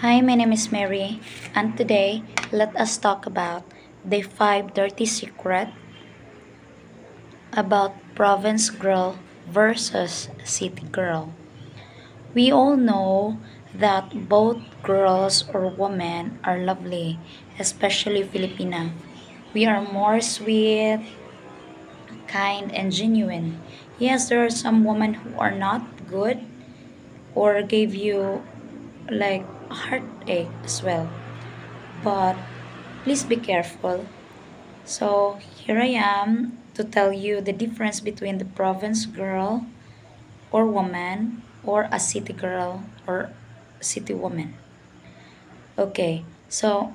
Hi, my name is Mary, and today let us talk about the 5 dirty secret about province girl versus city girl. We all know that both girls or women are lovely, especially Filipina. We are more sweet, kind, and genuine. Yes, there are some women who are not good or gave you like a heartache as well. But please be careful. So here I am to tell you the difference between the province girl or woman or a city girl or city woman. Okay, so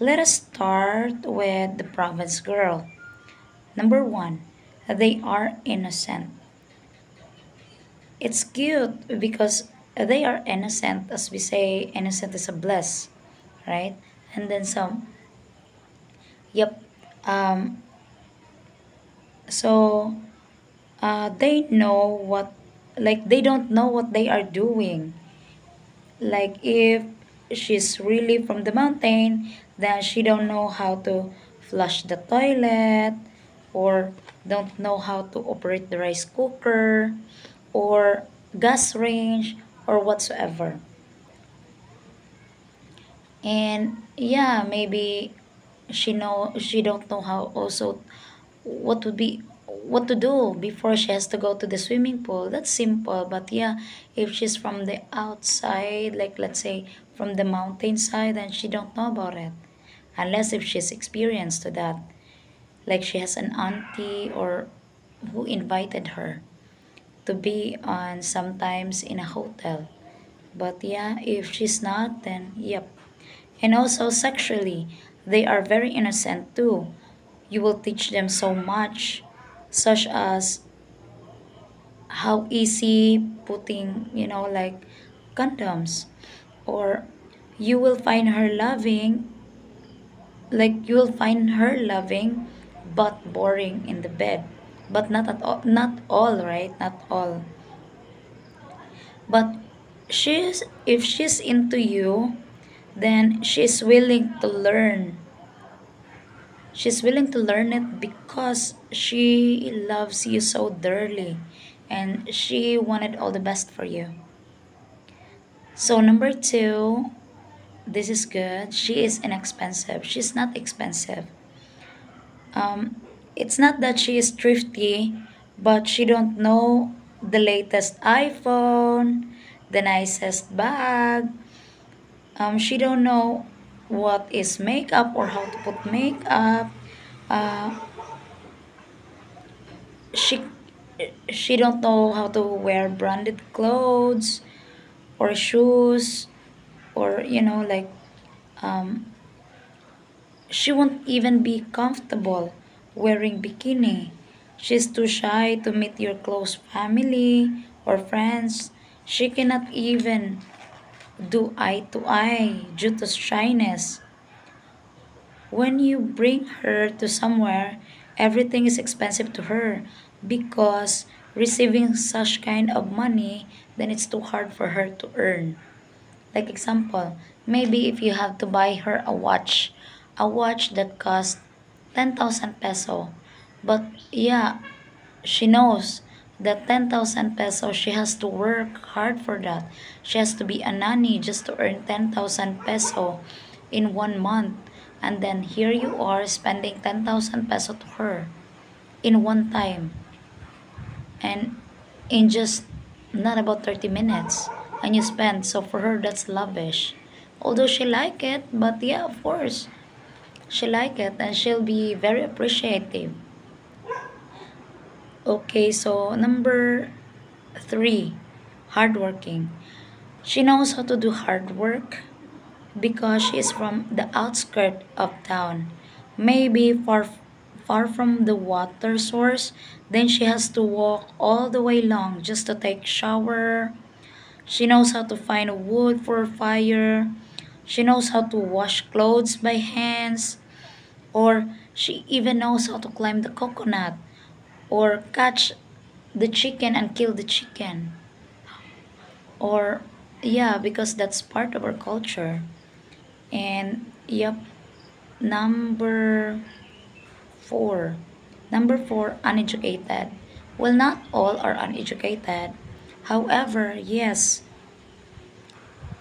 let us start with the province girl. Number one, they are innocent. It's cute because they are innocent, as we say, innocent is a bliss, right? And then some, yep. Um, so they know what, like they don't know what they are doing. Like if she's really from the mountain, then she don't know how to flush the toilet, or don't know how to operate the rice cooker or gas range or whatsoever. And yeah, maybe she don't know how also what would be what to do before she has to go to the swimming pool. That's simple, but yeah, if she's from the outside, like let's say from the mountainside, then she don't know about it unless if she's experienced to that, like she has an auntie or who invited her to be on sometimes in a hotel. But yeah, if she's not, then yep. And also sexually, they are very innocent too. You will teach them so much, such as how easy putting, like condoms, or you will find her loving, like you will find her loving but boring in the bed. But not at all, not all, right? Not all. But she's if she's into you, then she's willing to learn. She's willing to learn it because she loves you so dearly and she wanted all the best for you. So, number two, this is good. She is inexpensive. She's not expensive. Um, it's not that she is thrifty, but she don't know the latest iPhone, the nicest bag. She don't know what is makeup or how to put makeup. Uh, she she don't know how to wear branded clothes or shoes, or like um she won't even be comfortable wearing bikini. She's too shy to meet your close family or friends. She cannot even do eye to eye due to shyness. When you bring her to somewhere, everything is expensive to her because receiving such kind of money, then it's too hard for her to earn. Like example, maybe if you have to buy her a watch that costs 10,000 peso. But yeah, she knows that 10,000 pesos, she has to work hard for that. She has to be a nanny just to earn 10,000 peso in 1 month. And then here you are spending 10,000 peso to her in one time. And in just not about 30 minutes. And you spend. So for her, that's lavish. Although she like it, but yeah, of course. She like it and she'll be very appreciative. Okay, so number three, hardworking. She knows how to do hard work because she is from the outskirt of town. Maybe far from the water source, then she has to walk all the way long just to take shower. She knows how to find wood for a fire. She knows how to wash clothes by hands, or she even knows how to climb the coconut or catch the chicken and kill the chicken, or Yeah, because that's part of our culture. And yep, number four. Number four, uneducated. Well, not all are uneducated. However, yes,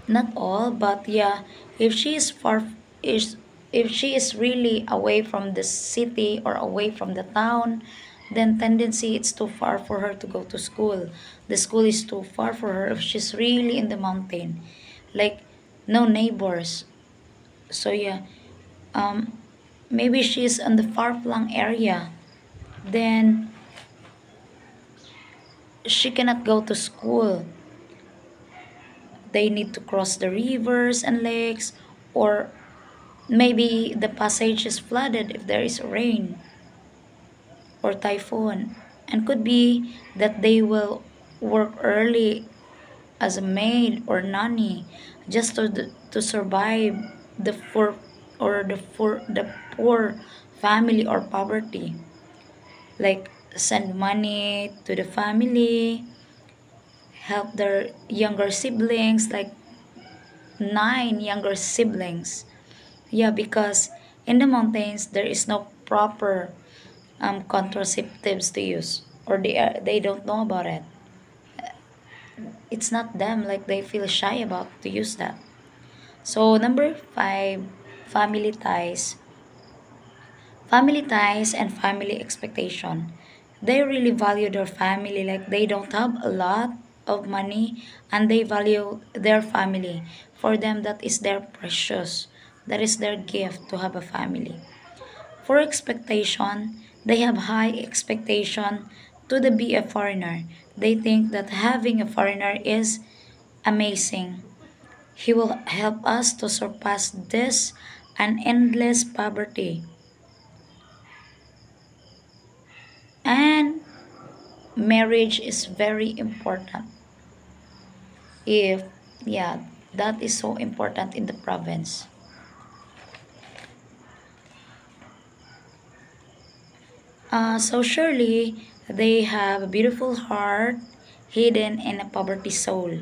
not all, but yeah, if she is far, is if she is really away from the city or away from the town, then tendency it's too far for her to go to school. The school is too far for her if she's really in the mountain, like no neighbors. So yeah, um, maybe she's on the far-flung area. Then she cannot go to school. They need to cross the rivers and lakes, or maybe the passage is flooded if there is rain or typhoon. And could be that they will work early as a maid or nanny just to survive the poor family or poverty. Like send money to the family, help their younger siblings, like nine younger siblings. Yeah, because in the mountains there is no proper contraceptives to use, or they don't know about it. It's not them, like they feel shy about to use that. So number five, family ties. Family ties and family expectation. They really value their family, like they don't have a lot of money and they value their family. For them, that is their precious. That is their gift to have a family. For expectation, they have high expectation to the be a foreigner. They think that having a foreigner is amazing. He will help us to surpass this and endless poverty. And marriage is very important. If yeah, that is so important in the province. So surely they have a beautiful heart hidden in a poverty soul.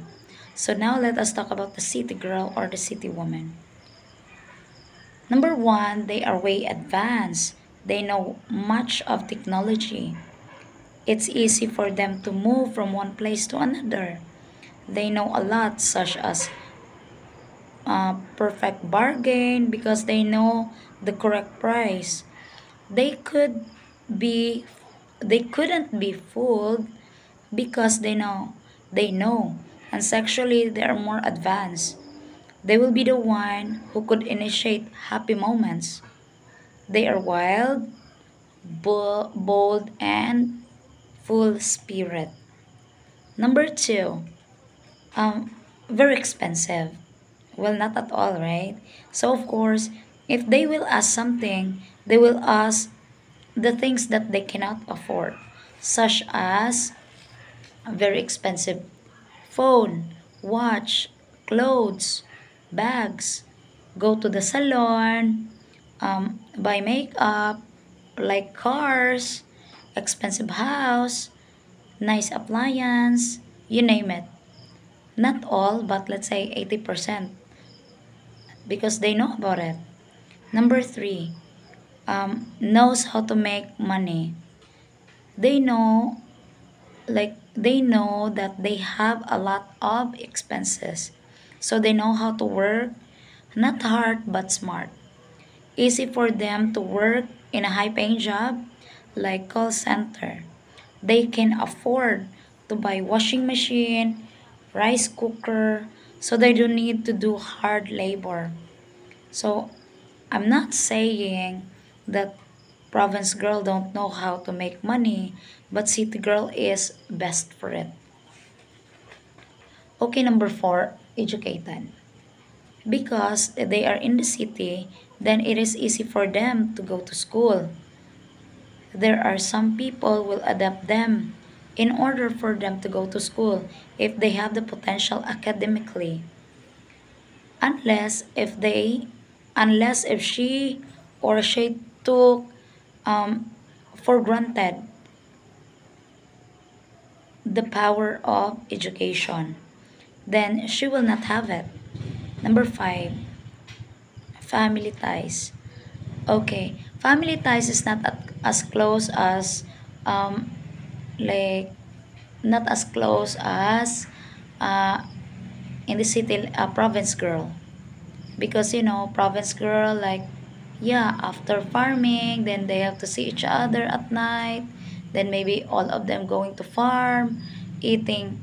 So now let us talk about the city girl or the city woman. Number one, they are way advanced. They know much of technology. It's easy for them to move from one place to another. They know a lot, such as perfect bargain because they know the correct price. They could be, they couldn't be fooled because they know, and sexually they are more advanced. They will be the one who could initiate happy moments. They are wild, bold, and full spirit. Number two, um, very expensive. Well, not at all, right? So, of course, if they will ask something, they will ask the things that they cannot afford, such as a very expensive phone, watch, clothes, bags, go to the salon, buy makeup, like cars, expensive house, nice appliance, you name it. Not all, but let's say 80% because they know about it. Number three, knows how to make money. They know, like, they know that they have a lot of expenses. So they know how to work, not hard but smart. Easy for them to work in a high paying job like call center. They can afford to buy washing machine, rice cooker, so they don't need to do hard labor. So I'm not saying that province girl don't know how to make money, but city girl is best for it. Okay, number four, educated. Because they are in the city, then it is easy for them to go to school. There are some people will adapt them in order for them to go to school if they have the potential academically. Unless if they, unless if she or she took um, for granted the power of education. then she will not have it. Number five, family ties. Okay, family ties is not as close as um like not as close as uh in the city, province girl, because province girl, like, yeah, after farming, then they have to see each other at night, then maybe all of them going to farm, eating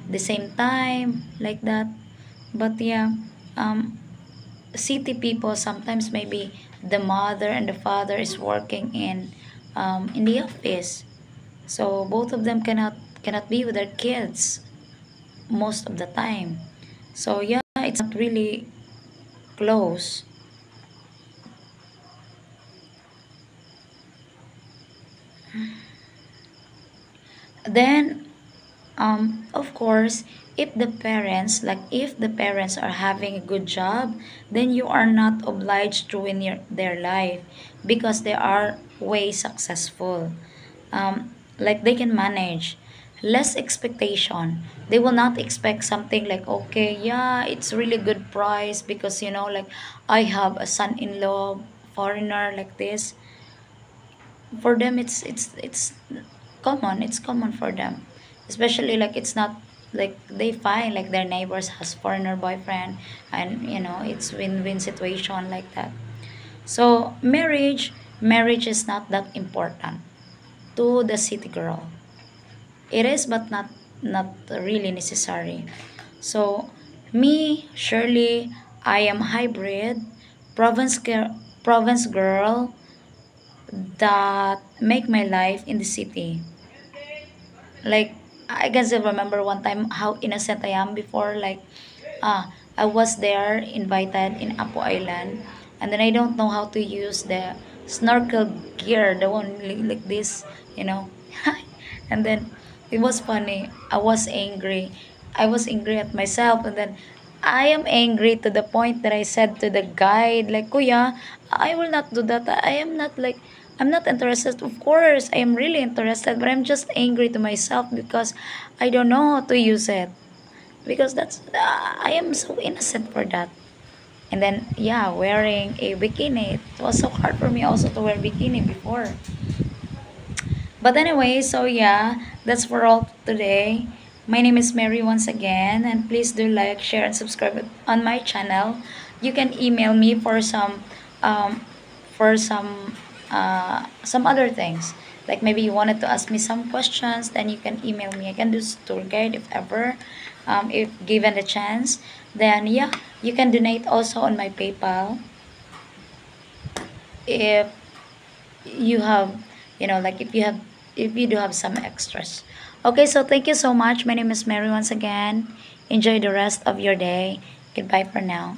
the same time, like that. But yeah, um city people sometimes, maybe the mother and the father is working in the office, so both of them cannot be with their kids most of the time. So yeah, it's not really close. Then, of course, if the parents are having a good job, then you are not obliged to win their life, because they are way successful. Like, they can manage less expectation. They will not expect something like, okay, yeah, it's really good price, because like, I have a son-in-law foreigner like this. For them, it's common, it's common for them, especially like, it's not like they find like their neighbors has foreigner boyfriend, and it's win-win situation like that. So marriage is not that important to the city girl. It is, but not really necessary. So me, Shirley, I am hybrid, province girl that make my life in the city. Like, I can still remember one time how innocent I am before. Like, I was there invited in Apo Island, and then I don't know how to use the snorkel gear, the one like this, you know. And then it was funny. I was angry at myself, and then I am angry to the point that I said to the guide, like, Kuya, I will not do that. I am not like, I'm not interested. Of course, I am really interested, but I'm just angry to myself because I don't know how to use it. Because I am so innocent for that. And then, yeah, wearing a bikini. It was so hard for me also to wear bikini before. But anyway, so yeah, that's for all today. My name is Mary once again, and please do like, share, and subscribe on my channel. You can email me um, for some other things. Like, maybe you wanted to ask me some questions, then you can email me. I can do tour guide if ever, if given the chance. Then yeah, you can donate also on my PayPal if you have, like, if you do have some extras. Okay, so thank you so much. My name is Mary once again. Enjoy the rest of your day. Goodbye for now.